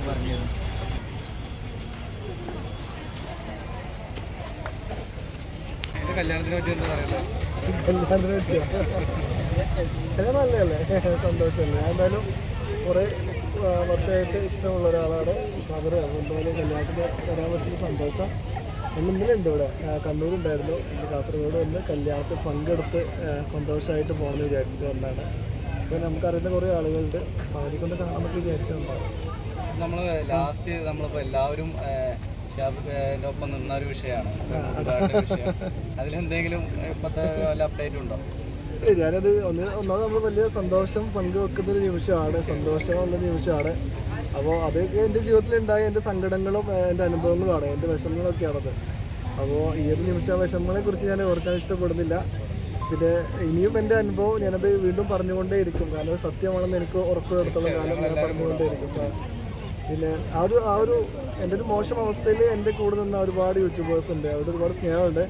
പറഞ്ഞത്. കല്യാണത്തിനെ പറ്റി എന്താ പറയുന്നത്? കല്യാണത്തിനെ പറ്റിയോ? നല്ലതല്ലേ, സന്തോഷമല്ലേ. ഞാൻ എന്തായാലും കുറേ വർഷമായിട്ട് ഇഷ്ടമുള്ള ഒരാളാണ് അവർ. എന്തായാലും കല്യാണത്തിന് വരാൻ പറ്റിയ സന്തോഷം. ഇന്നലെ ഉണ്ട് ഇവിടെ കണ്ണൂരുണ്ടായിരുന്നു, ഇന്ന് കാസർഗോഡ് വന്ന് കല്യാണത്തിൽ പങ്കെടുത്ത് സന്തോഷമായിട്ട് പോകണമെന്ന് വിചാരിച്ചിട്ട് വന്നതാണ്. അപ്പോൾ നമുക്കറിയുന്ന കുറേ ആളുകളുണ്ട്, അപ്പോൾ അവരെക്കൊണ്ട് കാണാമെന്നൊക്കെ വിചാരിച്ചു വന്നതാണ്. നമ്മൾ ലാസ്റ്റ് നമ്മളിപ്പോൾ എല്ലാവരും ഷാബിൻ്റെ ഒപ്പം നിന്ന ഒരു വിഷയമാണ് വിഷയം. അതിലെന്തെങ്കിലും ഇപ്പോഴത്തെ വല്ല അപ്ഡേറ്റ് ഉണ്ടോ? ഞാനത് ഒന്നാമത് നമ്മൾ വലിയ സന്തോഷം പങ്കുവെക്കുന്നൊരു നിമിഷമാണ്, സന്തോഷമുള്ള നിമിഷമാണ്. അപ്പോൾ അതൊക്കെ എൻ്റെ ജീവിതത്തിലുണ്ടായ എൻ്റെ സങ്കടങ്ങളും എൻ്റെ അനുഭവങ്ങളുമാണ്, എൻ്റെ വിഷമങ്ങളൊക്കെയാണത്. അപ്പോൾ ഈ ഒരു വിഷമങ്ങളെക്കുറിച്ച് ഞാൻ ഓർക്കാൻ ഇഷ്ടപ്പെടുന്നില്ല. പിന്നെ ഇനിയും എൻ്റെ അനുഭവം ഞാനത് വീണ്ടും പറഞ്ഞുകൊണ്ടേയിരിക്കും, കാരണം അത് സത്യമാണെന്ന് എനിക്ക് ഉറപ്പുവരുത്തുള്ള കാലം ഞാൻ പറഞ്ഞുകൊണ്ടേയിരിക്കും. പിന്നെ ആ ഒരു എൻ്റെ ഒരു മോശം അവസ്ഥയിൽ എൻ്റെ കൂടെ നിന്ന ഒരുപാട് യൂട്യൂബേഴ്സ് ഉണ്ട്, അവരുടെ ഒരുപാട് സ്നേഹമുണ്ട്.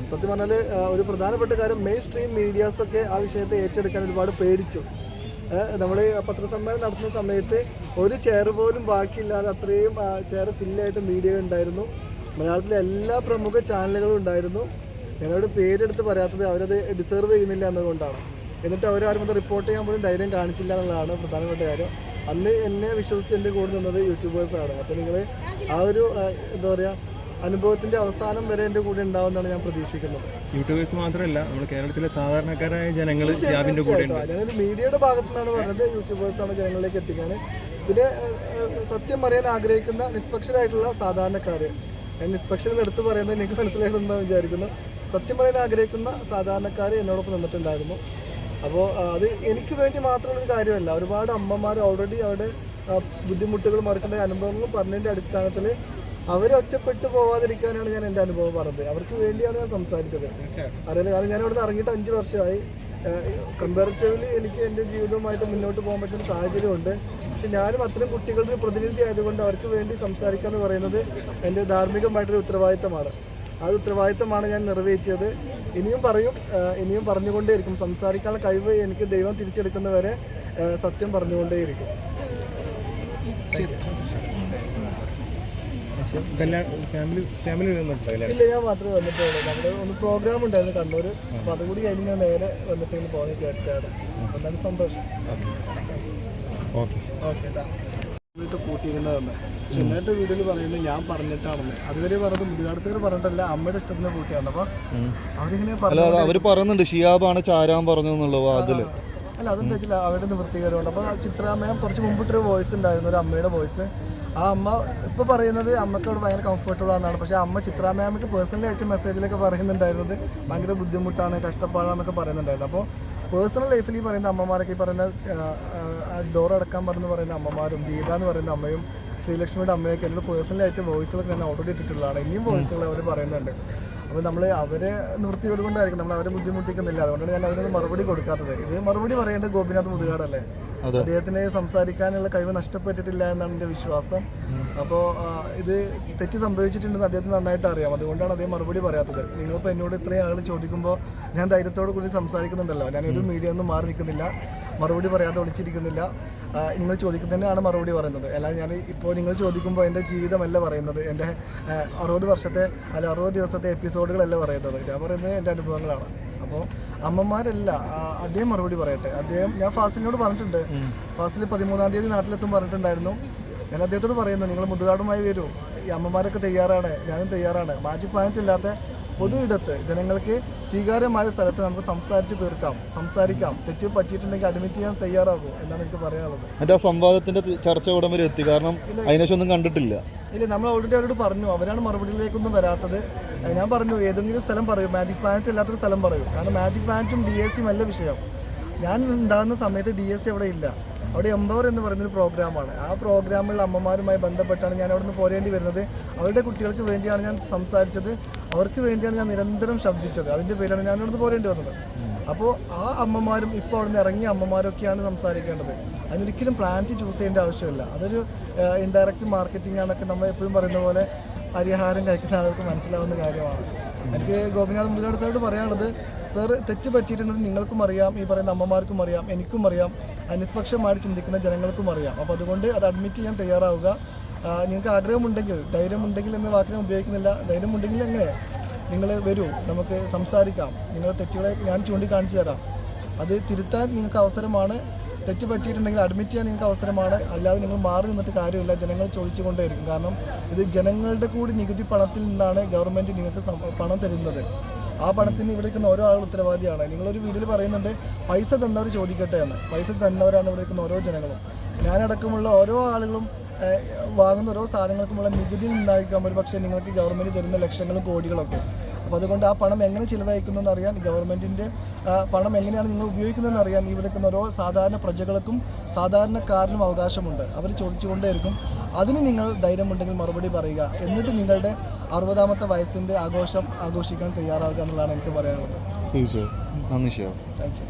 സത്യം പറഞ്ഞാൽ ഒരു പ്രധാനപ്പെട്ട കാര്യം, മെയിൻ സ്ട്രീം മീഡിയാസൊക്കെ ആ വിഷയത്തെ ഏറ്റെടുക്കാൻ ഒരുപാട് പേടിച്ചു. നമ്മൾ പത്രസമ്മേളനം നടത്തുന്ന സമയത്ത് ഒരു ചെയർ പോലും ബാക്കിയില്ലാതെ അത്രയും ചെയർ ഫില്ലായിട്ട് മീഡിയ ഉണ്ടായിരുന്നു. മലയാളത്തിലെ എല്ലാ പ്രമുഖ ചാനലുകളും ഉണ്ടായിരുന്നു. ഞങ്ങളുടെ പേരെടുത്ത് പറയാത്തത് അവരത് ഡിസേർവ് ചെയ്യുന്നില്ല എന്നതുകൊണ്ടാണ്. എന്നിട്ട് അവരാരും അത് റിപ്പോർട്ട് ചെയ്യാൻ പോലും ധൈര്യം കാണിച്ചില്ല എന്നുള്ളതാണ് പ്രധാനപ്പെട്ട കാര്യം. അന്ന് എന്നെ വിശ്വസിച്ച് എൻ്റെ കൂടെ നിന്നത് യൂട്യൂബേഴ്സാണ്. അപ്പോൾ നിങ്ങൾ ആ ഒരു എന്താ പറയുക അനുഭവത്തിൻ്റെ അവസാനം വരെ എൻ്റെ കൂടെ ഉണ്ടാവുമെന്നാണ് ഞാൻ പ്രതീക്ഷിക്കുന്നത്. യൂട്യൂബേഴ്സ് മാത്രമല്ല, നമ്മൾ കേരളത്തിലെ സാധാരണക്കാരായ ജനങ്ങൾ ഞാനൊരു മീഡിയയുടെ ഭാഗത്തു നിന്നാണ് പറഞ്ഞത്, യൂട്യൂബേഴ്സാണ് ജനങ്ങളിലേക്ക് എത്തിക്കാൻ. പിന്നെ സത്യം പറയാൻ ആഗ്രഹിക്കുന്ന നിഷ്പക്ഷരായിട്ടുള്ള സാധാരണക്കാർ, ഞാൻ നിഷ്പക്ഷം എടുത്ത് പറയുന്നത് എനിക്ക് മനസ്സിലായിട്ടുണ്ടെന്ന് വിചാരിക്കുന്നു. സത്യം പറയാൻ ആഗ്രഹിക്കുന്ന സാധാരണക്കാർ എന്നോടൊപ്പം നിന്നിട്ടുണ്ടായിരുന്നു. അപ്പോൾ അത് എനിക്ക് വേണ്ടി മാത്രമുള്ളൊരു കാര്യമല്ല, ഒരുപാട് അമ്മമാർ ഓൾറെഡി അവരുടെ ബുദ്ധിമുട്ടുകൾ മറക്കേണ്ട അനുഭവങ്ങളും പറഞ്ഞതിൻ്റെ അടിസ്ഥാനത്തിൽ അവരെ ഒറ്റപ്പെട്ടു പോവാതിരിക്കാനാണ് ഞാൻ എൻ്റെ അനുഭവം പറഞ്ഞത്. അവർക്ക് വേണ്ടിയാണ് ഞാൻ സംസാരിച്ചത്. അറിയില്ല, കാരണം ഞാൻ ഇവിടെ നിന്ന് ഇറങ്ങിയിട്ട് 5 വർഷമായി. കമ്പാരിറ്റീവ്ലി എനിക്ക് എൻ്റെ ജീവിതവുമായിട്ട് മുന്നോട്ട് പോകാൻ പറ്റുന്ന സാഹചര്യമുണ്ട്. പക്ഷെ ഞാനും അത്രയും കുട്ടികളുടെ പ്രതിനിധി ആയതുകൊണ്ട് അവർക്ക് വേണ്ടി സംസാരിക്കുക എന്ന് പറയുന്നത് എൻ്റെ ധാർമ്മികമായിട്ടൊരു ഉത്തരവാദിത്തമാണ്. ആ ഉത്തരവാദിത്തമാണ് ഞാൻ നിറവേറ്റിയത്. ഇനിയും പറയും, ഇനിയും പറഞ്ഞുകൊണ്ടേയിരിക്കും. സംസാരിക്കാനുള്ള കഴിവ് എനിക്ക് ദൈവം തിരിച്ചെടുക്കുന്നവരെ സത്യം പറഞ്ഞുകൊണ്ടേയിരിക്കും. ഇല്ല, ഞാൻ മാത്രമേ വന്നിട്ടുള്ളൂ. നമ്മുടെ ഒന്ന് പ്രോഗ്രാം ഉണ്ടായിരുന്നു കണ്ണൂർ, അപ്പോൾ അതുകൂടി കഴിഞ്ഞ് ഞാൻ നേരെ വന്നിട്ട് പോകാൻ വിചാരിച്ചാണ്. എന്നാലും സന്തോഷം. വീട്ടിൽ കൂട്ടിയിരുന്നതെന്ന് പക്ഷെ ഇന്നത്തെ വീഡിയോയിൽ പറയുന്നത് ഞാൻ പറഞ്ഞിട്ടാണെന്ന്. അതുവരെ പറഞ്ഞത് മുതുകാടത്തേർ പറഞ്ഞിട്ടല്ല, അമ്മയുടെ ഇഷ്ടത്തിന് കൂട്ടിയാണ്. അപ്പോൾ അവരിങ്ങനെ അവർ പറയുന്നുണ്ട് ഷിയാബാണ് ചാരാൻ പറഞ്ഞു എന്നുള്ളത്. അതില് അല്ല, അതെന്താ വെച്ചാൽ അവരുടെ നിവൃത്തികേടുണ്ട്. അപ്പോൾ ചിത്രാമ്മയും കുറച്ച് മുമ്പിട്ടൊരു വോയിസ് ഉണ്ടായിരുന്നു, ഒരു അമ്മയുടെ വോയിസ്. ആ അമ്മ ഇപ്പോൾ പറയുന്നത് അമ്മയ്ക്ക് അവിടെ ഭയങ്കര കംഫർട്ടബിൾ ആണെന്നാണ്. പക്ഷേ അമ്മ ചിത്രാമ്മയ്ക്ക് പേഴ്സണലി അയച്ച മെസ്സേജിലൊക്കെ പറയുന്നുണ്ടായിരുന്നത് ഭയങ്കര ബുദ്ധിമുട്ടാണ്, കഷ്ടപ്പാടാണെന്നൊക്കെ പറയുന്നുണ്ടായിരുന്നു. അപ്പോൾ പേഴ്സണൽ ലൈഫിൽ ഈ പറയുന്ന അമ്മമാരൊക്കെ ഈ പറയുന്ന ഡോർ അടക്കാൻ പറഞ്ഞു പറയുന്ന അമ്മമാരും ദീപ എന്ന് പറയുന്ന അമ്മയും ശ്രീലക്ഷ്മിയുടെ അമ്മയൊക്കെ എന്നോട് പേഴ്സണലി ആയിട്ട് വോയിസുകളൊക്കെ ഞാൻ ഓൾറെഡി ഇട്ടിട്ടുള്ളതാണ്. ഇനിയും വോയിസുകൾ അവർ പറയുന്നുണ്ട്. അപ്പോൾ നമ്മൾ അവരെ നിവൃത്തിയോട് കൊണ്ടായിരിക്കും, നമ്മൾ അവരെ ബുദ്ധിമുട്ടിക്കുന്നില്ല. അതുകൊണ്ടാണ് ഞാൻ അതിനൊന്നും മറുപടി കൊടുക്കാത്തത്. ഇത് മറുപടി പറയേണ്ടത് ഗോപിനാഥ് മുതുകാടല്ലേ. അദ്ദേഹത്തിന് സംസാരിക്കാനുള്ള കഴിവ് നഷ്ടപ്പെട്ടിട്ടില്ല എന്നാണ് എൻ്റെ വിശ്വാസം. അപ്പോൾ ഇത് തെറ്റ് സംഭവിച്ചിട്ടുണ്ടെന്ന് അദ്ദേഹത്തിന് നന്നായിട്ട് അറിയാം. അതുകൊണ്ടാണ് അദ്ദേഹം മറുപടി പറയാത്തത്. നിങ്ങളിപ്പോൾ എന്നോട് ഇത്രയും ആൾ ചോദിക്കുമ്പോൾ ഞാൻ ധൈര്യത്തോട് കൂടി സംസാരിക്കുന്നുണ്ടല്ലോ. ഞാനൊരു മീഡിയ ഒന്നും മാറി നിൽക്കുന്നില്ല, മറുപടി പറയാതെ ഒളിച്ചിരിക്കുന്നില്ല. നിങ്ങൾ ചോദിക്കുന്നതിനാണ് മറുപടി പറയുന്നത്. അല്ലാതെ ഞാൻ ഇപ്പോൾ നിങ്ങൾ ചോദിക്കുമ്പോൾ എൻ്റെ ജീവിതമല്ല പറയുന്നത്, എൻ്റെ 60 വർഷത്തെ അല്ല 60 ദിവസത്തെ എപ്പിസോഡുകളല്ല പറയുന്നത്. ഞാൻ പറയുന്നത് എൻ്റെ അനുഭവങ്ങളാണ്. അപ്പോൾ അമ്മമാരല്ല, അദ്ദേഹം മറുപടി പറയട്ടെ. ഞാൻ ഫാസിലിനോട് പറഞ്ഞിട്ടുണ്ട്, ഫാസിൽ 13-ാം തീയതി നാട്ടിലെത്തും പറഞ്ഞിട്ടുണ്ടായിരുന്നു. ഞാൻ അദ്ദേഹത്തോട് പറയുന്നു, നിങ്ങൾ മുതുകാടുമായി വരൂ, ഈ അമ്മമാരൊക്കെ തയ്യാറാണ്, ഞാനും തയ്യാറാണ്. മാജിക് പ്ലാനറ്റ് ഇല്ലാത്ത പൊതു ഇടത്ത് ജനങ്ങൾക്ക് സ്വീകാര്യമായ സ്ഥലത്ത് നമുക്ക് സംസാരിച്ച് തീർക്കാം, സംസാരിക്കാം. തെറ്റ് പറ്റിയിട്ടുണ്ടെങ്കിൽ അഡ്മിറ്റ് ചെയ്യാൻ തയ്യാറാകും എന്നാണ് എനിക്ക് പറയാനുള്ളത്. എൻ്റെ ആ സംവാദത്തിൻ്റെ ചർച്ച ഉടൻ വരെ എത്തി, കാരണം അതിനേശം ഒന്നും കണ്ടിട്ടില്ല. ഇല്ല, നമ്മൾ ഓൾറെഡി അവരോട് പറഞ്ഞു, അവരാണ് മറുപടിയിലേക്കൊന്നും വരാത്തത്. ഞാൻ പറഞ്ഞു ഏതെങ്കിലും സ്ഥലം പറയും, മാജിക് പ്ലാനറ്റ് ഇല്ലാത്തൊരു സ്ഥലം പറയും. കാരണം മാജിക് പ്ലാനറ്റും DSCയും അല്ല വിഷയം. ഞാൻ ഉണ്ടാകുന്ന സമയത്ത് DSC അവിടെ ഇല്ല, അവിടെ എംപവർ എന്ന് പറയുന്നൊരു പ്രോഗ്രാമാണ്. ആ പ്രോഗ്രാമിലുള്ള അമ്മമാരുമായി ബന്ധപ്പെട്ടാണ് ഞാൻ അവിടെ നിന്ന് പോരേണ്ടി വരുന്നത്. അവരുടെ കുട്ടികൾക്ക് വേണ്ടിയാണ് ഞാൻ സംസാരിച്ചത്, അവർക്ക് വേണ്ടിയാണ് ഞാൻ നിരന്തരം ശബ്ദിച്ചത്. അതിൻ്റെ പേരിലാണ് ഞാൻ അവിടെ നിന്ന് പോരേണ്ടി വന്നത്. അപ്പോൾ ആ അമ്മമാരും ഇപ്പോൾ അവിടെ നിന്ന് ഇറങ്ങിയ അമ്മമാരൊക്കെയാണ് സംസാരിക്കേണ്ടത്. അതിനൊരിക്കലും പ്ലാന്റ് ചൂസ് ചെയ്യേണ്ട ആവശ്യമില്ല. അതൊരു ഇൻഡയറക്റ്റ് മാർക്കറ്റിംഗ് ആണൊക്കെ നമ്മൾ എപ്പോഴും പറയുന്ന പോലെ പരിഹാരം കഴിക്കുന്ന ആൾക്ക് മനസ്സിലാവുന്ന കാര്യമാണ്. എനിക്ക് ഗോപിനാഥ് മുതുകാട് സാറോട് പറയാനുള്ളത്, സാർ തെറ്റ് പറ്റിയിട്ടുണ്ടെന്ന് നിങ്ങൾക്കും അറിയാം, ഈ പറയുന്ന അമ്മമാർക്കും അറിയാം, എനിക്കും അറിയാം, നിഷ്പക്ഷമായിട്ട് ചിന്തിക്കുന്ന ജനങ്ങൾക്കും അറിയാം. അപ്പോൾ അതുകൊണ്ട് അത് അഡ്മിറ്റ് ചെയ്യാൻ തയ്യാറാവുക. നിങ്ങൾക്ക് ആഗ്രഹമുണ്ടെങ്കിൽ, ധൈര്യമുണ്ടെങ്കിൽ എന്ന വാക്ക് ഞാൻ ഉപയോഗിക്കുന്നില്ല, ധൈര്യമുണ്ടെങ്കിൽ എങ്ങനെ നിങ്ങൾ വരൂ, നമുക്ക് സംസാരിക്കാം, നിങ്ങളുടെ തെറ്റുകളെ ഞാൻ ചൂണ്ടിക്കാണിച്ചു തരാം, അത് തിരുത്താൻ നിങ്ങൾക്ക് അവസരമാണ്, തെറ്റ് പറ്റിയിട്ടുണ്ടെങ്കിൽ അഡ്മിറ്റ് ചെയ്യാൻ നിങ്ങൾക്ക് അവസരമാണ്. അല്ലാതെ നിങ്ങൾ മാറി നിന്നിട്ട് കാര്യമില്ല, ജനങ്ങൾ ചോദിച്ചുകൊണ്ടേയിരിക്കും. കാരണം ഇത് ജനങ്ങളുടെ കൂടി നികുതി പണത്തിൽ നിന്നാണ് ഗവൺമെൻറ് നിങ്ങൾക്ക് പണം തരുന്നത്. ആ പണത്തിന് ഇവിടെ ഇരിക്കുന്ന ഓരോ ആളും ഉത്തരവാദിയാണ്. നിങ്ങളൊരു വീഡിയോയിൽ പറയുന്നുണ്ട് പൈസ തന്നവർ ചോദിക്കട്ടെ എന്ന്. പൈസ തന്നവരാണ് ഇവിടെ ഇരിക്കുന്ന ഓരോ ജനങ്ങളും. ഞാനടക്കമുള്ള ഓരോ ആളുകളും വാങ്ങുന്ന ഓരോ സാധനങ്ങൾക്കുമുള്ള നികുതിയിൽ നിന്നായിരിക്കാം ഒരു പക്ഷേ നിങ്ങൾക്ക് ഗവൺമെൻറ് തരുന്ന ലക്ഷങ്ങളും കോടികളൊക്കെ. അപ്പോൾ അതുകൊണ്ട് ആ പണം എങ്ങനെ ചിലവഴിക്കുന്നതെന്ന് അറിയാൻ, ഗവൺമെൻറ്റിൻ്റെ പണം എങ്ങനെയാണ് നിങ്ങൾ ഉപയോഗിക്കുന്നതെന്ന് അറിയാൻ ഇവിടെ നിൽക്കുന്ന ഓരോ സാധാരണ പ്രജകൾക്കും സാധാരണക്കാരനും അവകാശമുണ്ട്. അവർ ചോദിച്ചുകൊണ്ടേയിരിക്കും. അതിന് നിങ്ങൾ ധൈര്യമുണ്ടെങ്കിൽ മറുപടി പറയുക, എന്നിട്ട് നിങ്ങളുടെ 60ാമത്തെ വയസ്സിൻ്റെ ആഘോഷം ആഘോഷിക്കാൻ തയ്യാറാവുക എന്നുള്ളതാണ് എനിക്ക് പറയാനുള്ളത്. തീർച്ചയായും. നന്ദി ശിവ. Thank you.